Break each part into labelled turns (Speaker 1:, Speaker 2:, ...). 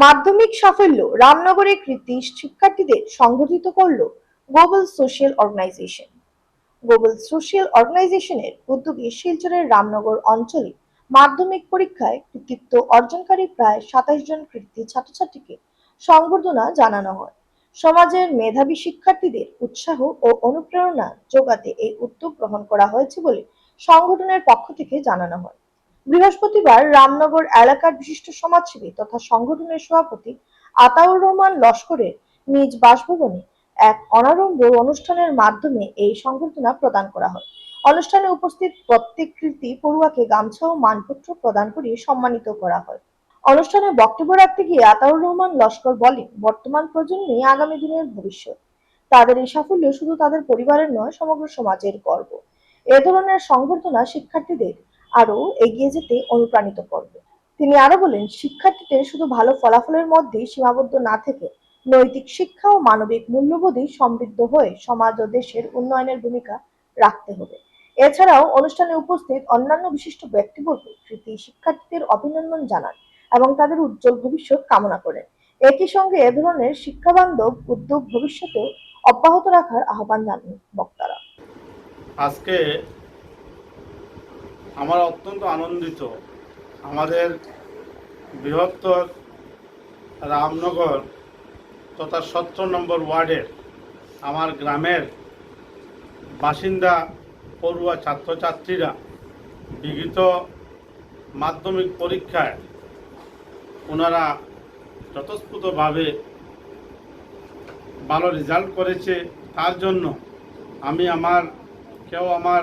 Speaker 1: মাধ্যমিক সাফল্য রামনগরে কৃতী শিক্ষার্থীদের সংগঠিত করল global social organisation. Global social অর্গানাইজেশনের উদ্যোগে শিলচরের রামনগর অঞ্চলে মাধ্যমিক পরীক্ষায় কৃতিত্ব অর্জনকারী প্রায় ২৭ জন কৃতী ছাত্রছাত্রীকে সংবর্ধনা জানানো হয়। সমাজের মেধাবী শিক্ষার্থীদের উৎসাহ ও অনুপ্রেরণা যোগাতে এই উদ্যোগ গ্রহণ করা হয়েছে বলে সংগঠনের পক্ষ থেকে জানানো হয়। বৃহস্পতিবার রামনগর এলাকার বিশিষ্ট সমাজসেবী তথা সংগঠনের সভাপতি আতাউর রহমান লস্করের নিজ বাসভবনে এক অনারম্ভ অনুষ্ঠানের মাধ্যমে এই সংবর্ধনা প্রদান করা হয়। অনুষ্ঠানে উপস্থিত প্রত্যেক কৃতী পড়ুয়াকে গামছা ও মানপত্র প্রদান করে সম্মানিত করা হয়। অনুষ্ঠানে বক্তব্য রাখতে গিয়ে আতাউর রহমান লস্কর বলেন, বর্তমান প্রজন্মই আগামী দিনের ভবিষ্যৎ। তাদের এই সাফল্য শুধু তাদের পরিবারের নয়, সমগ্র সমাজের গর্ব। এ ধরনের সংবর্ধনা শিক্ষার্থীদের আরো এগিয়ে যেতে অনুপ্রাণিত করবে। তিনি আরো বলেন, শিক্ষার্থীদের শুধু ভালো ফলাফলের মধ্যেই সীমাবদ্ধ না থেকে নৈতিক শিক্ষা ও মানবিক মূল্যবোধই সমৃদ্ধ হয়ে সমাজ ও দেশের উন্নয়নের ভূমিকা রাখতে হবে। এছাড়াও অনুষ্ঠানে উপস্থিত অন্যান্য বিশিষ্ট ব্যক্তিবর্গ কৃতী শিক্ষার্থীদের অভিনন্দন জানান এবং তাদের উজ্জ্বল ভবিষ্যৎ কামনা করেন। একই সঙ্গে এ ধরনের শিক্ষাবান্ধব উদ্যোগ ভবিষ্যতেও অব্যাহত রাখার আহ্বান জানান বক্তারা।
Speaker 2: আজকে আমরা অত্যন্ত আনন্দিত, আমাদের বৃহত্তর রামনগর তথা 17 নম্বর ওয়ার্ডের আমার গ্রামের বাসিন্দা পড়ুয়া ছাত্রছাত্রীরা বিগত মাধ্যমিক পরীক্ষায় ওনারা স্বতঃস্ফূর্তভাবে ভালো রেজাল্ট করেছে। তার জন্য আমি কেউ আমার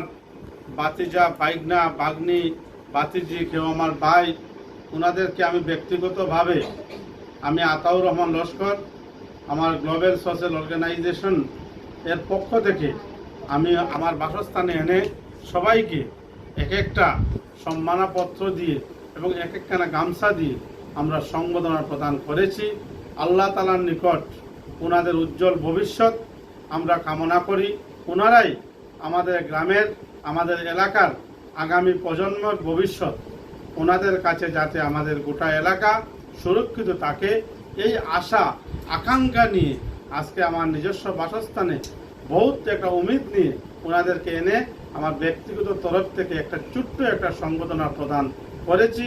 Speaker 2: বাতিজা, বাইগনা, বাগনি, বাতিজি, কেউ আমার ভাই, ওনাদেরকে আমি ব্যক্তিগতভাবে আমি আতাউর রহমান লস্কর আমার গ্লোবাল সোশ্যাল অর্গানাইজেশন এর পক্ষ থেকে আমি আমার বাসস্থানে এনে সবাইকে এক একটা সম্মানপত্র দিয়ে এবং এক একখানা গামছা দিয়ে আমরা সংবর্ধনা প্রদান করেছি। আল্লাহ তাআলার নিকট ওনাদের উজ্জ্বল ভবিষ্যৎ আমরা কামনা করি। ওনারাই আমাদের গ্রামের, আমাদের এলাকার আগামী প্রজন্মের ভবিষ্যৎ। ওনাদের কাছে যাতে আমাদের গোটা এলাকা সুরক্ষিত থাকে, এই আশা আকাঙ্ক্ষা নিয়ে আজকে আমার নিজস্ব বাসস্থানে বহুত একটা উম্মিদ নিয়ে ওনাদেরকে এনে আমার ব্যক্তিগত তরফ থেকে একটা ছোট্ট একটা সংবর্ধনা প্রদান করেছি।